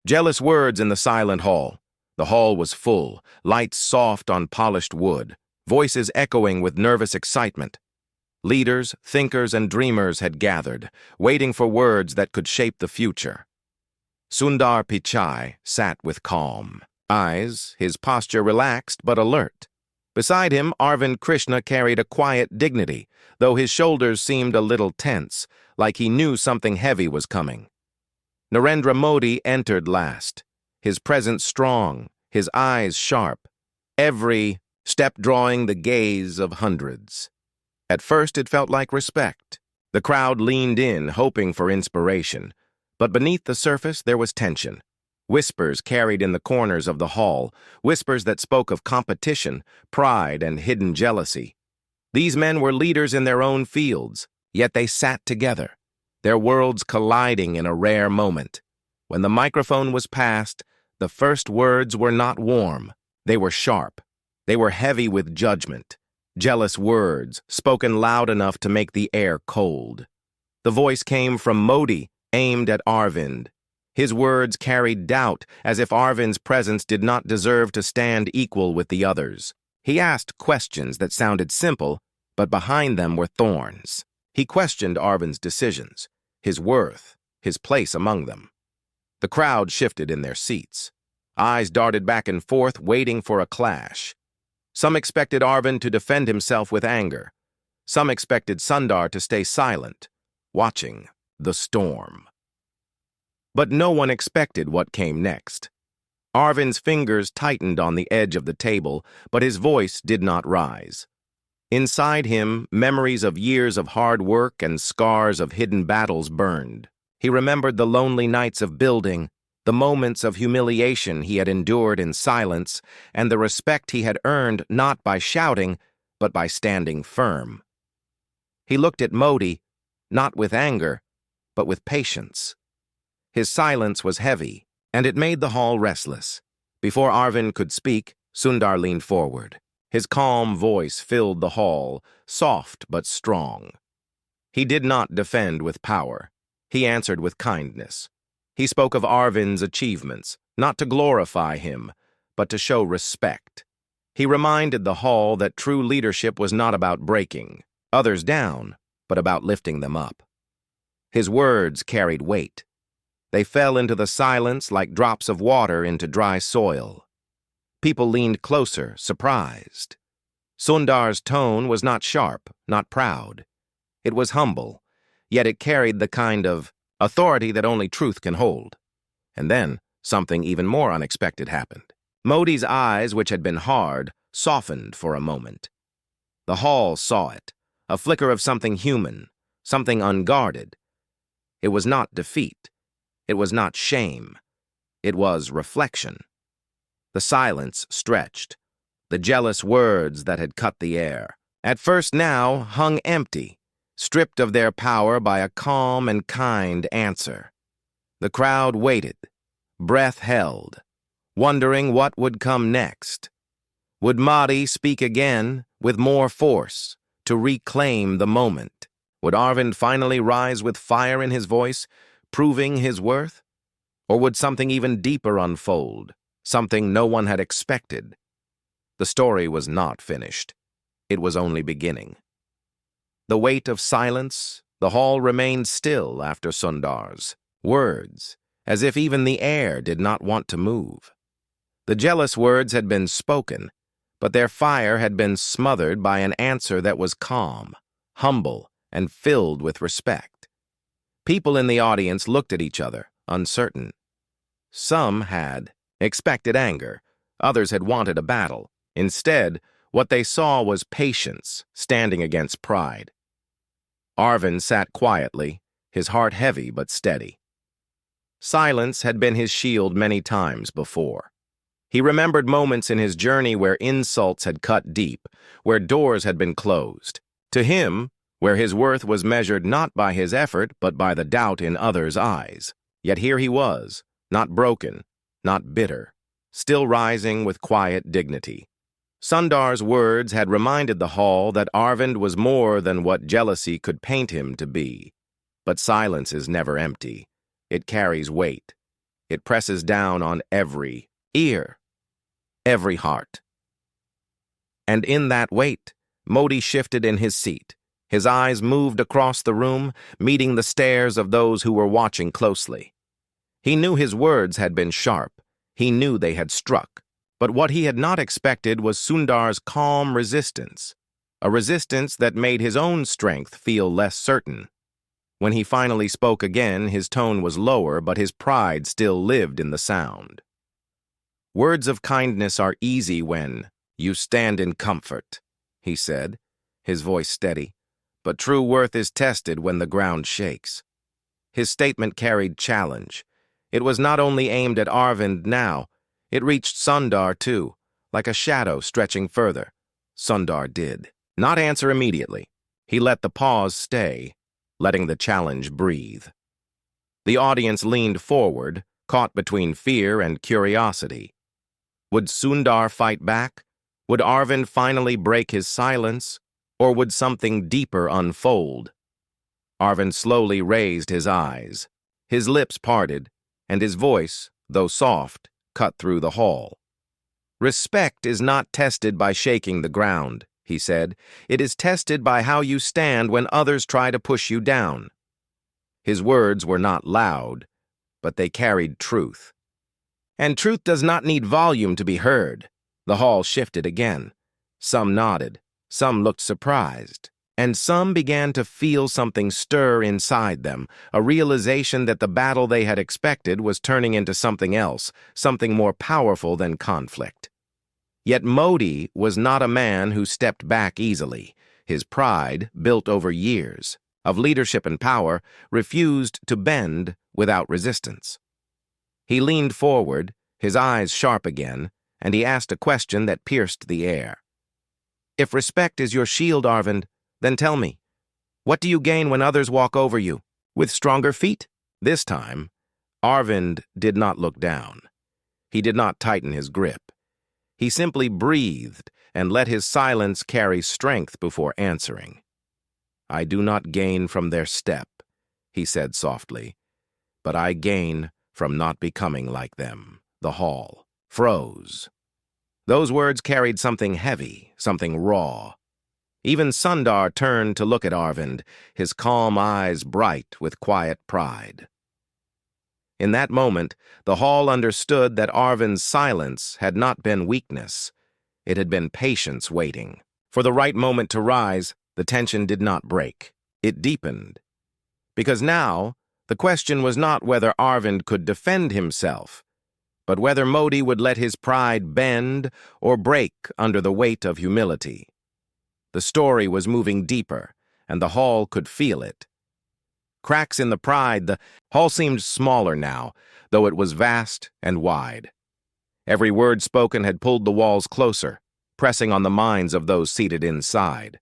Jealous words in the silent hall. The hall was full, lights soft on polished wood, voices echoing with nervous excitement. Leaders, thinkers, and dreamers had gathered, waiting for words that could shape the future. Sundar Pichai sat with calm eyes, his posture relaxed but alert. Beside him, Arvind Krishna carried a quiet dignity, though his shoulders seemed a little tense, like he knew something heavy was coming. Narendra Modi entered last, his presence strong, his eyes sharp, every step drawing the gaze of hundreds. At first it felt like respect. The crowd leaned in, hoping for inspiration, but beneath the surface there was tension. Whispers carried in the corners of the hall, whispers that spoke of competition, pride, and hidden jealousy. These men were leaders in their own fields, yet they sat together, their worlds colliding in a rare moment. When the microphone was passed, the first words were not warm. They were sharp. They were heavy with judgment. Jealous words, spoken loud enough to make the air cold. The voice came from Modi, aimed at Arvind. His words carried doubt, as if Arvind's presence did not deserve to stand equal with the others. He asked questions that sounded simple, but behind them were thorns. He questioned Arvind's decisions, his worth, his place among them. The crowd shifted in their seats. Eyes darted back and forth, waiting for a clash. Some expected Arvind to defend himself with anger. Some expected Sundar to stay silent, watching the storm. But no one expected what came next. Arvind's fingers tightened on the edge of the table, but his voice did not rise. Inside him, memories of years of hard work and scars of hidden battles burned. He remembered the lonely nights of building, the moments of humiliation he had endured in silence, and the respect he had earned not by shouting, but by standing firm. He looked at Modi, not with anger, but with patience. His silence was heavy, and it made the hall restless. Before Arvind could speak, Sundar leaned forward. His calm voice filled the hall, soft but strong. He did not defend with power. He answered with kindness. He spoke of Arvind's achievements, not to glorify him, but to show respect. He reminded the hall that true leadership was not about breaking others down, but about lifting them up. His words carried weight. They fell into the silence like drops of water into dry soil. People leaned closer, surprised. Sundar's tone was not sharp, not proud. It was humble, yet it carried the kind of authority that only truth can hold. And then, something even more unexpected happened. Modi's eyes, which had been hard, softened for a moment. The hall saw it, a flicker of something human, something unguarded. It was not defeat. It was not shame. It was reflection. The silence stretched. The jealous words that had cut the air, at first now hung empty, stripped of their power by a calm and kind answer. The crowd waited, breath held, wondering what would come next. Would Modi speak again, with more force, to reclaim the moment? Would Arvind finally rise with fire in his voice, proving his worth? Or would something even deeper unfold, something no one had expected? The story was not finished. It was only beginning. The weight of silence, the hall remained still after Sundar's words, as if even the air did not want to move. The jealous words had been spoken, but their fire had been smothered by an answer that was calm, humble, and filled with respect. People in the audience looked at each other, uncertain. Some had expected anger, others had wanted a battle. Instead, what they saw was patience standing against pride. Arvind sat quietly, his heart heavy but steady. Silence had been his shield many times before. He remembered moments in his journey where insults had cut deep, where doors had been closed. To him, where his worth was measured not by his effort, but by the doubt in others' eyes. Yet here he was, not broken, not bitter, still rising with quiet dignity. Sundar's words had reminded the hall that Arvind was more than what jealousy could paint him to be. But silence is never empty. It carries weight. It presses down on every ear, every heart. And in that weight, Modi shifted in his seat. His eyes moved across the room, meeting the stares of those who were watching closely. He knew his words had been sharp. He knew they had struck. But what he had not expected was Sundar's calm resistance, a resistance that made his own strength feel less certain. When he finally spoke again, his tone was lower, but his pride still lived in the sound. "Words of kindness are easy when you stand in comfort," he said, his voice steady. "But true worth is tested when the ground shakes." His statement carried challenge. It was not only aimed at Arvind now, it reached Sundar too, like a shadow stretching further. Sundar did not answer immediately. He let the pause stay, letting the challenge breathe. The audience leaned forward, caught between fear and curiosity. Would Sundar fight back? Would Arvind finally break his silence? Or would something deeper unfold? Arvind slowly raised his eyes. His lips parted, and his voice, though soft, cut through the hall. "Respect is not tested by shaking the ground," he said. "It is tested by how you stand when others try to push you down." His words were not loud, but they carried truth. And truth does not need volume to be heard. The hall shifted again. Some nodded, some looked surprised, and some began to feel something stir inside them, a realization that the battle they had expected was turning into something else, something more powerful than conflict. Yet Modi was not a man who stepped back easily. His pride, built over years of leadership and power, refused to bend without resistance. He leaned forward, his eyes sharp again, and he asked a question that pierced the air. "If respect is your shield, Arvind, then tell me, what do you gain when others walk over you? With stronger feet?" This time, Arvind did not look down. He did not tighten his grip. He simply breathed and let his silence carry strength before answering. "I do not gain from their step," he said softly, "but I gain from not becoming like them." The hall froze. Those words carried something heavy, something raw. Even Sundar turned to look at Arvind, his calm eyes bright with quiet pride. In that moment, the hall understood that Arvind's silence had not been weakness. It had been patience waiting. For the right moment to rise, the tension did not break. It deepened. Because now, the question was not whether Arvind could defend himself, but whether Modi would let his pride bend or break under the weight of humility. The story was moving deeper, and the hall could feel it. Cracks in the pride, the hall seemed smaller now, though it was vast and wide. Every word spoken had pulled the walls closer, pressing on the minds of those seated inside.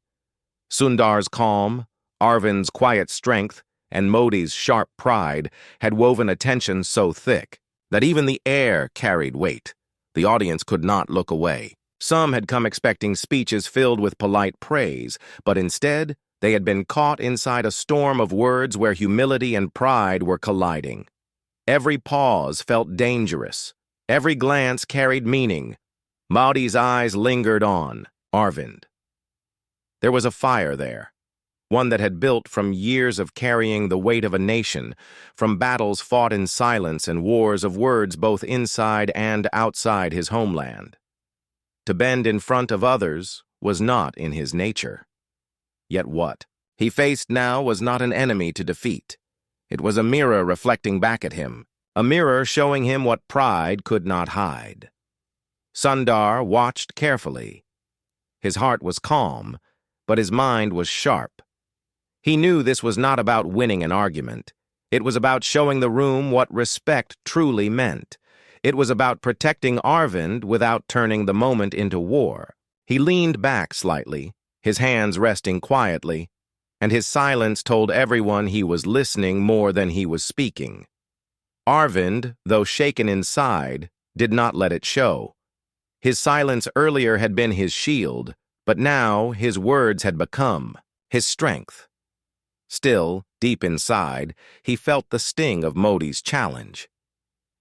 Sundar's calm, Arvind's quiet strength, and Modi's sharp pride had woven a tension so thick that even the air carried weight. The audience could not look away. Some had come expecting speeches filled with polite praise, but instead, they had been caught inside a storm of words where humility and pride were colliding. Every pause felt dangerous. Every glance carried meaning. Modi's eyes lingered on Arvind. There was a fire there, one that had built from years of carrying the weight of a nation, from battles fought in silence and wars of words both inside and outside his homeland. To bend in front of others was not in his nature. Yet what he faced now was not an enemy to defeat. It was a mirror reflecting back at him, a mirror showing him what pride could not hide. Sundar watched carefully. His heart was calm, but his mind was sharp. He knew this was not about winning an argument. It was about showing the room what respect truly meant. It was about protecting Arvind without turning the moment into war. He leaned back slightly, his hands resting quietly, and his silence told everyone he was listening more than he was speaking. Arvind, though shaken inside, did not let it show. His silence earlier had been his shield, but now his words had become his strength. Still, deep inside, he felt the sting of Modi's challenge.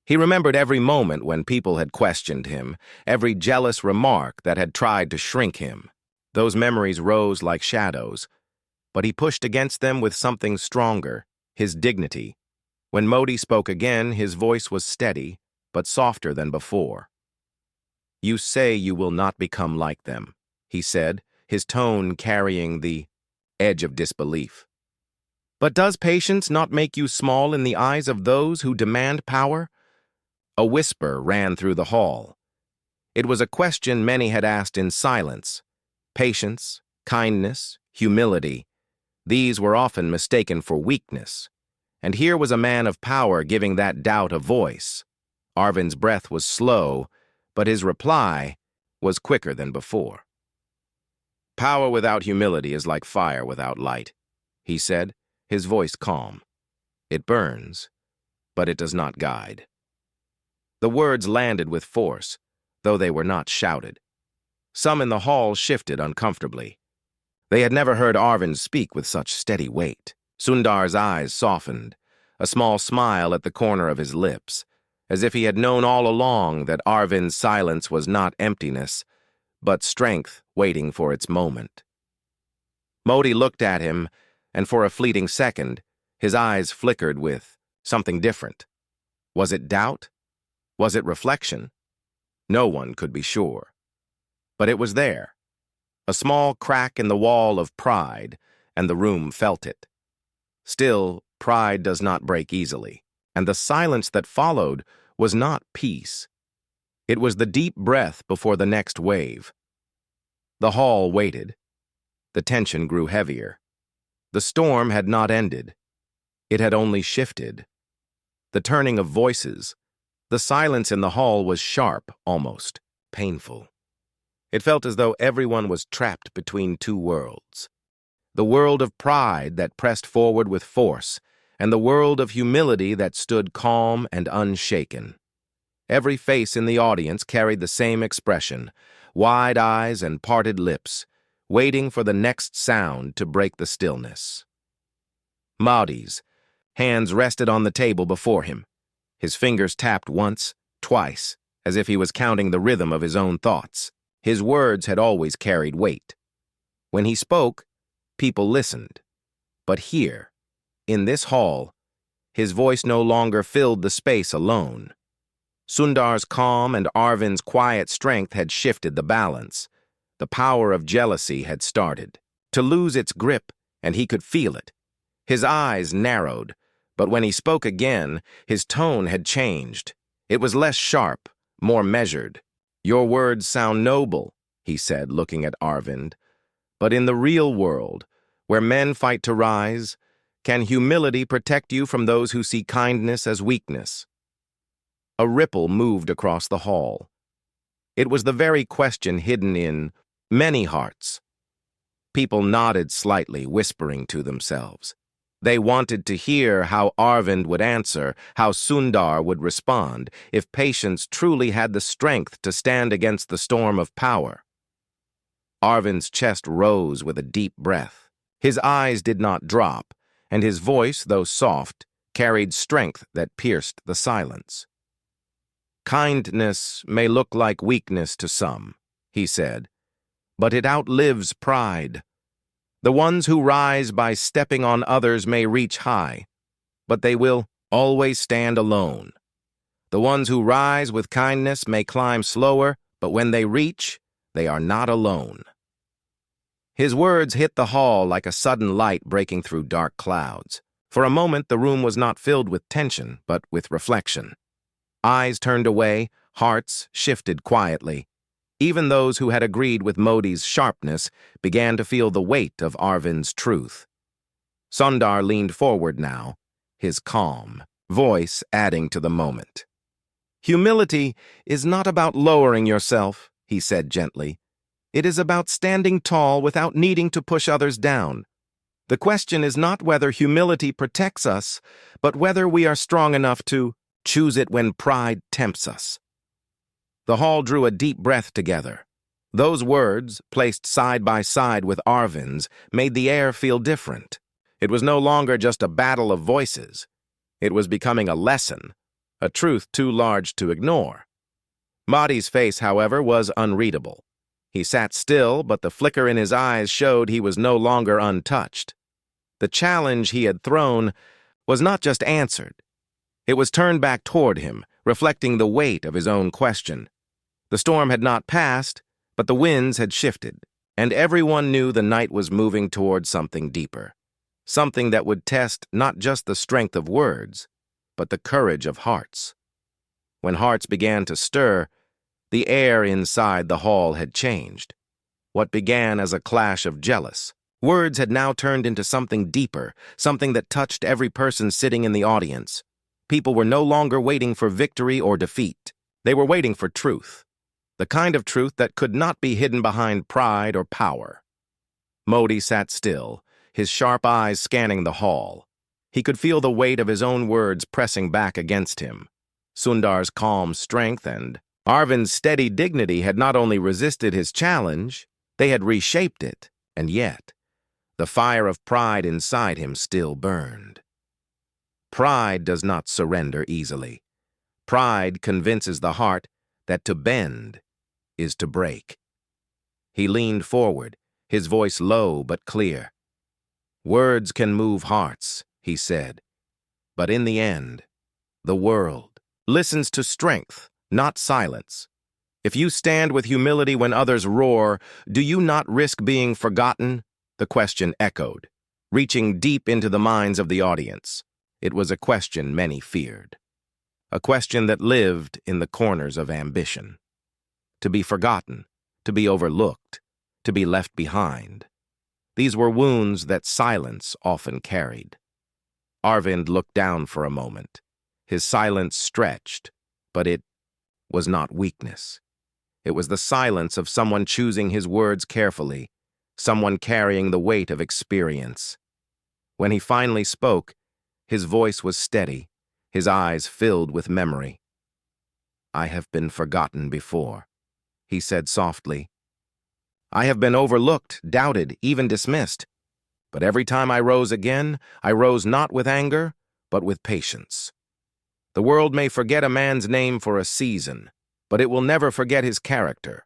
He remembered every moment when people had questioned him, every jealous remark that had tried to shrink him. Those memories rose like shadows, but he pushed against them with something stronger, his dignity. When Modi spoke again, his voice was steady, but softer than before. "You say you will not become like them," he said, his tone carrying the edge of disbelief. "But does patience not make you small in the eyes of those who demand power?" A whisper ran through the hall. It was a question many had asked in silence. Patience, kindness, humility, these were often mistaken for weakness. And here was a man of power giving that doubt a voice. Arvind's breath was slow, but his reply was quicker than before. "Power without humility is like fire without light," he said, his voice calm. "It burns, but it does not guide." The words landed with force, though they were not shouted. Some in the hall shifted uncomfortably. They had never heard Arvind speak with such steady weight. Sundar's eyes softened, a small smile at the corner of his lips, as if he had known all along that Arvind's silence was not emptiness, but strength waiting for its moment. Modi looked at him, and for a fleeting second, his eyes flickered with something different. Was it doubt? Was it reflection? No one could be sure. But it was there, a small crack in the wall of pride, and the room felt it. Still, pride does not break easily, and the silence that followed was not peace. It was the deep breath before the next wave. The hall waited. The tension grew heavier. The storm had not ended. It had only shifted. The turning of voices, the silence in the hall was sharp, almost painful. It felt as though everyone was trapped between two worlds. The world of pride that pressed forward with force, and the world of humility that stood calm and unshaken. Every face in the audience carried the same expression, wide eyes and parted lips, waiting for the next sound to break the stillness. Modi's hands rested on the table before him. His fingers tapped once, twice, as if he was counting the rhythm of his own thoughts. His words had always carried weight. When he spoke, people listened. But here, in this hall, his voice no longer filled the space alone. Sundar's calm and Arvind's quiet strength had shifted the balance. The power of jealousy had started to lose its grip, and he could feel it. His eyes narrowed, but when he spoke again, his tone had changed. It was less sharp, more measured. "Your words sound noble," he said, looking at Arvind. "But in the real world, where men fight to rise, can humility protect you from those who see kindness as weakness?" A ripple moved across the hall. It was the very question hidden in many hearts. People nodded slightly, whispering to themselves. They wanted to hear how Arvind would answer, how Sundar would respond, if patience truly had the strength to stand against the storm of power. Arvind's chest rose with a deep breath. His eyes did not drop, and his voice, though soft, carried strength that pierced the silence. "Kindness may look like weakness to some," he said, "but it outlives pride. The ones who rise by stepping on others may reach high, but they will always stand alone. The ones who rise with kindness may climb slower, but when they reach, they are not alone." His words hit the hall like a sudden light breaking through dark clouds. For a moment, the room was not filled with tension, but with reflection. Eyes turned away, hearts shifted quietly. Even those who had agreed with Modi's sharpness began to feel the weight of Arvind's truth. Sundar leaned forward now, his calm voice adding to the moment. "Humility is not about lowering yourself," he said gently. "It is about standing tall without needing to push others down. The question is not whether humility protects us, but whether we are strong enough to choose it when pride tempts us." The hall drew a deep breath together. Those words, placed side by side with Arvind's, made the air feel different. It was no longer just a battle of voices. It was becoming a lesson a truth too large to ignore. Mahdi's face, however, was unreadable. He sat still, but the flicker in his eyes showed he was no longer untouched. The challenge he had thrown was not just answered. It was turned back toward him, reflecting the weight of his own question. The storm had not passed, but the winds had shifted, and everyone knew the night was moving toward something deeper, something that would test not just the strength of words, but the courage of hearts. When hearts began to stir, the air inside the hall had changed. What began as a clash of jealous words had now turned into something deeper, something that touched every person sitting in the audience. People were no longer waiting for victory or defeat. They were waiting for truth, the kind of truth that could not be hidden behind pride or power. Modi sat still, his sharp eyes scanning the hall. He could feel the weight of his own words pressing back against him. Sundar's calm strength and Arvind's steady dignity had not only resisted his challenge, they had reshaped it, and yet, the fire of pride inside him still burned. Pride does not surrender easily. Pride convinces the heart that to bend is to break. He leaned forward, his voice low but clear. "Words can move hearts," he said, "but in the end, the world listens to strength, not silence. If you stand with humility when others roar, do you not risk being forgotten?" The question echoed, reaching deep into the minds of the audience. It was a question many feared. A question that lived in the corners of ambition. To be forgotten, to be overlooked, to be left behind. These were wounds that silence often carried. Arvind looked down for a moment. His silence stretched, but it was not weakness. It was the silence of someone choosing his words carefully, someone carrying the weight of experience. When he finally spoke, his voice was steady, his eyes filled with memory. "I have been forgotten before," he said softly. "I have been overlooked, doubted, even dismissed. But every time I rose again, I rose not with anger, but with patience. The world may forget a man's name for a season, but it will never forget his character.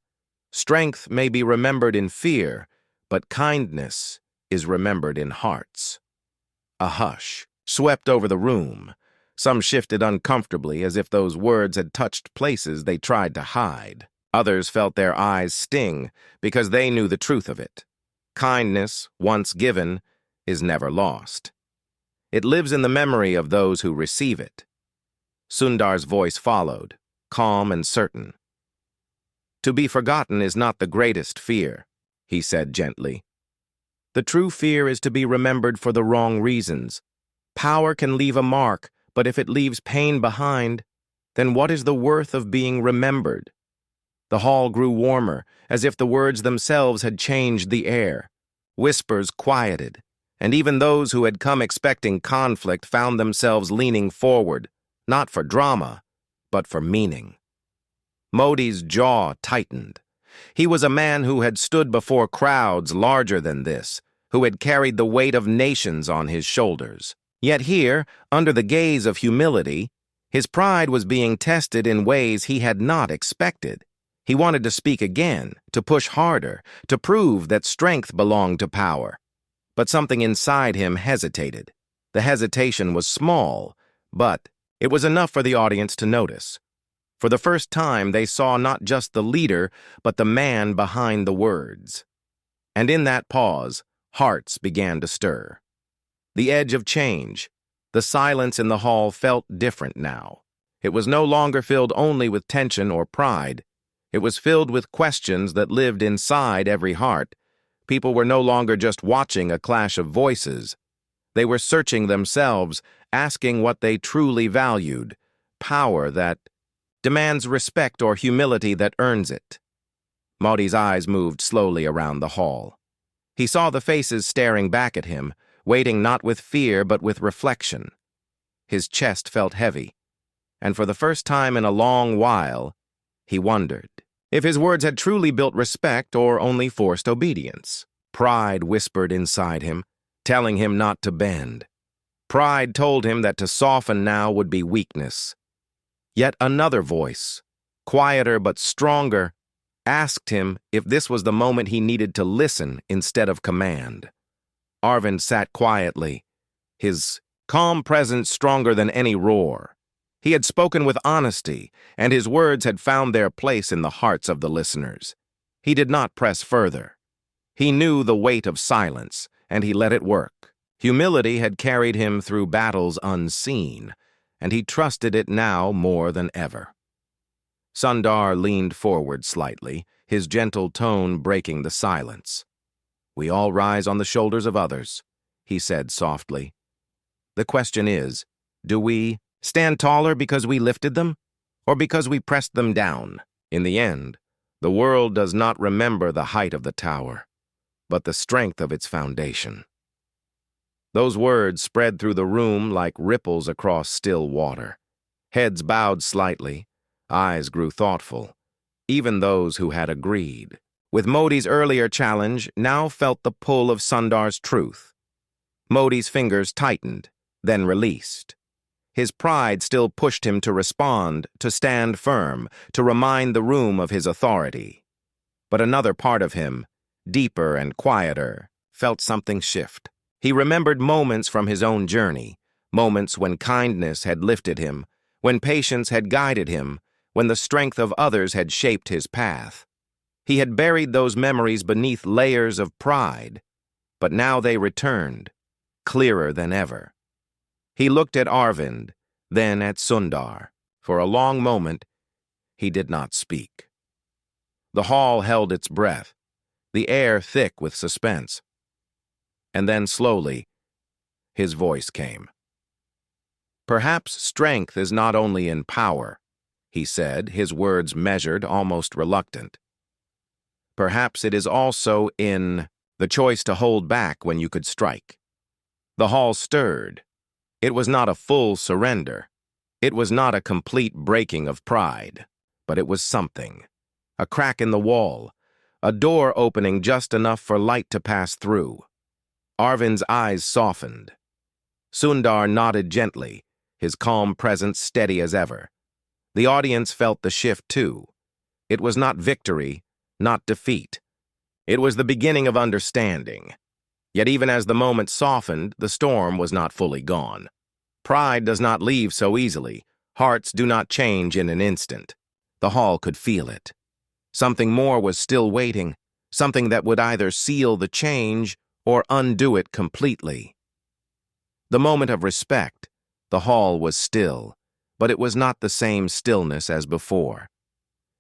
Strength may be remembered in fear, but kindness is remembered in hearts." A hush swept over the room. Some shifted uncomfortably as if those words had touched places they tried to hide. Others felt their eyes sting because they knew the truth of it. Kindness, once given, is never lost. It lives in the memory of those who receive it. Sundar's voice followed, calm and certain. "To be forgotten is not the greatest fear," he said gently. "The true fear is to be remembered for the wrong reasons. Power can leave a mark, but if it leaves pain behind, then what is the worth of being remembered?" The hall grew warmer, as if the words themselves had changed the air. Whispers quieted, and even those who had come expecting conflict found themselves leaning forward, not for drama, but for meaning. Modi's jaw tightened. He was a man who had stood before crowds larger than this, who had carried the weight of nations on his shoulders. Yet here, under the gaze of humility, his pride was being tested in ways he had not expected. He wanted to speak again, to push harder, to prove that strength belonged to power. But something inside him hesitated. The hesitation was small, but it was enough for the audience to notice. For the first time, they saw not just the leader, but the man behind the words. And in that pause, hearts began to stir. The edge of change, the silence in the hall felt different now. It was no longer filled only with tension or pride. It was filled with questions that lived inside every heart. People were no longer just watching a clash of voices. They were searching themselves, asking what they truly valued, power that demands respect or humility that earns it. Modi's eyes moved slowly around the hall. He saw the faces staring back at him, waiting not with fear but with reflection. His chest felt heavy, and for the first time in a long while, he wondered if his words had truly built respect or only forced obedience. Pride whispered inside him, telling him not to bend. Pride told him that to soften now would be weakness. Yet another voice, quieter but stronger, asked him if this was the moment he needed to listen instead of command. Arvind sat quietly, his calm presence stronger than any roar. He had spoken with honesty, and his words had found their place in the hearts of the listeners. He did not press further. He knew the weight of silence, and he let it work. Humility had carried him through battles unseen, and he trusted it now more than ever. Sundar leaned forward slightly, his gentle tone breaking the silence. "We all rise on the shoulders of others," he said softly. "The question is, do we stand taller because we lifted them, or because we pressed them down? In the end, the world does not remember the height of the tower, but the strength of its foundation." Those words spread through the room like ripples across still water. Heads bowed slightly, eyes grew thoughtful. Even those who had agreed with Modi's earlier challenge now felt the pull of Sundar's truth. Modi's fingers tightened, then released. His pride still pushed him to respond, to stand firm, to remind the room of his authority. But another part of him, deeper and quieter, felt something shift. He remembered moments from his own journey, moments when kindness had lifted him, when patience had guided him, when the strength of others had shaped his path. He had buried those memories beneath layers of pride, but now they returned, clearer than ever. He looked at Arvind, then at Sundar. For a long moment, he did not speak. The hall held its breath, the air thick with suspense. And then slowly, his voice came. "Perhaps strength is not only in power," he said, his words measured, almost reluctant. "Perhaps it is also in the choice to hold back when you could strike." The hall stirred. It was not a full surrender. It was not a complete breaking of pride, but it was something. A crack in the wall, a door opening just enough for light to pass through. Arvind's eyes softened. Sundar nodded gently, his calm presence steady as ever. The audience felt the shift too. It was not victory, not defeat. It was the beginning of understanding. Yet even as the moment softened, the storm was not fully gone. Pride does not leave so easily. Hearts do not change in an instant. The hall could feel it. Something more was still waiting, something that would either seal the change or undo it completely. The moment of respect, the hall was still, but it was not the same stillness as before.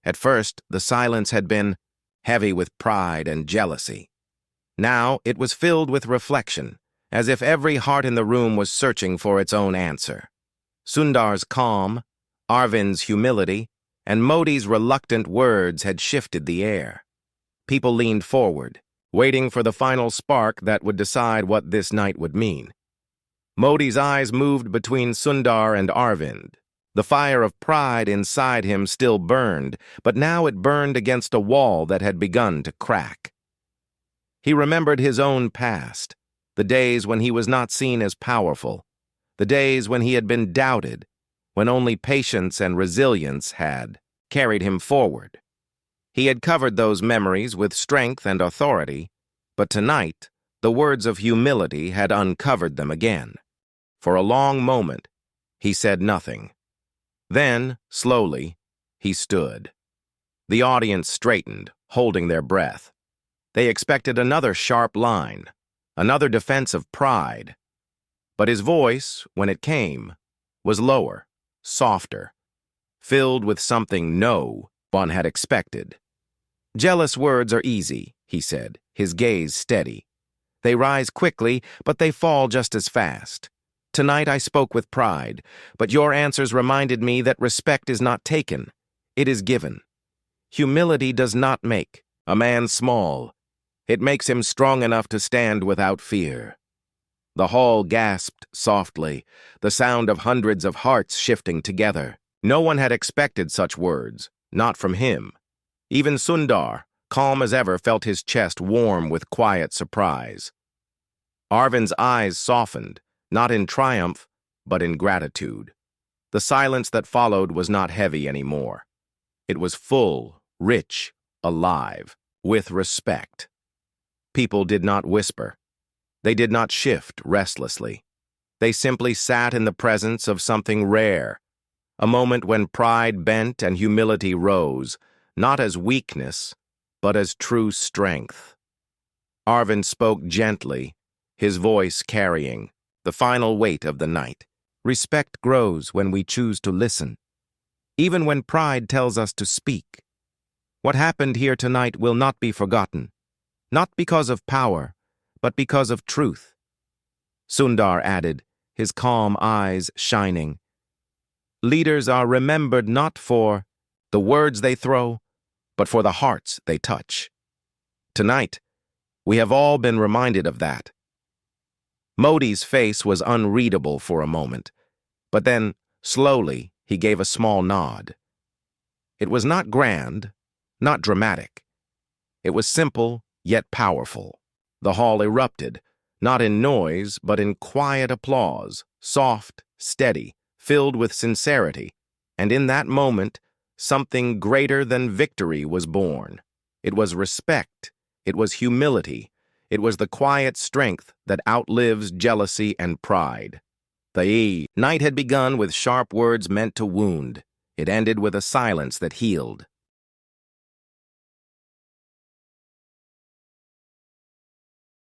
At first, the silence had been heavy with pride and jealousy. Now it was filled with reflection, as if every heart in the room was searching for its own answer. Sundar's calm, Arvind's humility, and Modi's reluctant words had shifted the air. People leaned forward, waiting for the final spark that would decide what this night would mean. Modi's eyes moved between Sundar and Arvind. The fire of pride inside him still burned, but now it burned against a wall that had begun to crack. He remembered his own past, the days when he was not seen as powerful, the days when he had been doubted, when only patience and resilience had carried him forward. He had covered those memories with strength and authority, but tonight, the words of humility had uncovered them again. For a long moment, he said nothing. Then, slowly, he stood. The audience straightened, holding their breath. They expected another sharp line, another defense of pride. But his voice, when it came, was lower, softer, filled with something no one had expected. "Jealous words are easy," he said, his gaze steady. "They rise quickly, but they fall just as fast. Tonight I spoke with pride, but your answers reminded me that respect is not taken, it is given. Humility does not make a man small. It makes him strong enough to stand without fear." The hall gasped softly, the sound of hundreds of hearts shifting together. No one had expected such words, not from him. Even Sundar, calm as ever, felt his chest warm with quiet surprise. Arvind's eyes softened, not in triumph, but in gratitude. The silence that followed was not heavy anymore. It was full, rich, alive, with respect. People did not whisper. They did not shift restlessly. They simply sat in the presence of something rare, a moment when pride bent and humility rose, not as weakness, but as true strength. Arvind spoke gently, his voice carrying the final weight of the night. Respect grows when we choose to listen, even when pride tells us to speak. What happened here tonight will not be forgotten, not because of power, but because of truth. Sundar added, his calm eyes shining. Leaders are remembered not for the words they throw, but for the hearts they touch. Tonight, we have all been reminded of that. Modi's face was unreadable for a moment, but then, slowly, he gave a small nod. It was not grand, not dramatic. It was simple, yet powerful. The hall erupted, not in noise, but in quiet applause, soft, steady, filled with sincerity, and in that moment, something greater than victory was born. It was respect, it was humility, it was the quiet strength that outlives jealousy and pride. The night had begun with sharp words meant to wound. It ended with a silence that healed.